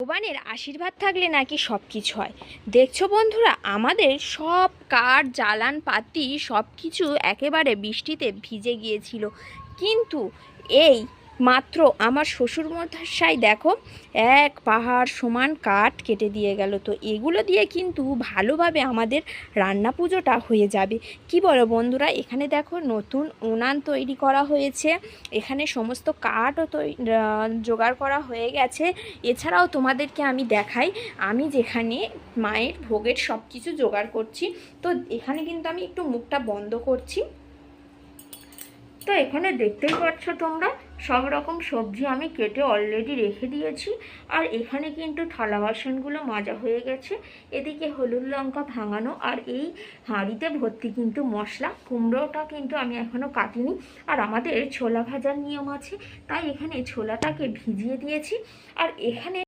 ভগবানের আশীর্বাদ থাকলে নাকি সব কিছু হয়। দেখছো বন্ধুরা, আমাদের সব কাঠ জ্বালান পাতি সব কিছু একেবারে বৃষ্টিতে ভিজে গিয়েছিল, কিন্তু এই মাত্র আমার শ্বশুরমশাই দেখো এক পাহাড় সমান কাঠ কেটে দিয়ে গেল। তো এগুলো দিয়ে কিন্তু ভালোভাবে আমাদের রান্না পুজোটা হয়ে যাবে। কি বলো বন্ধুরা? এখানে দেখো নতুন উনান তৈরি করা হয়েছে, এখানে সমস্ত কাঠও জোগাড় করা হয়ে গেছে। এছাড়াও তোমাদেরকে আমি দেখাই, আমি যেখানে মায়ের ভোগের সব কিছু জোগাড় করছি। তো এখানে কিন্তু আমি একটু মুখটা বন্ধ করছি। তো এখানে দেখতেই পাচ্ছ তোমরা, সব রকম সবজি আমি কেটে অলরেডি রেখে দিয়েছি। আর এখানে কিন্তু থালা বাসনগুলো মাজা হয়ে গেছে। এদিকে হলুদ লঙ্কা ভাঙানো, আর এই হাঁড়িতে ভর্তি কিন্তু মশলা। কুমড়োটা কিন্তু আমি এখনও কাটিনি। আর আমাদের ছোলা ভাজার নিয়ম আছে, তাই এখানে ছোলাটাকে ভিজিয়ে দিয়েছি। আর এখানে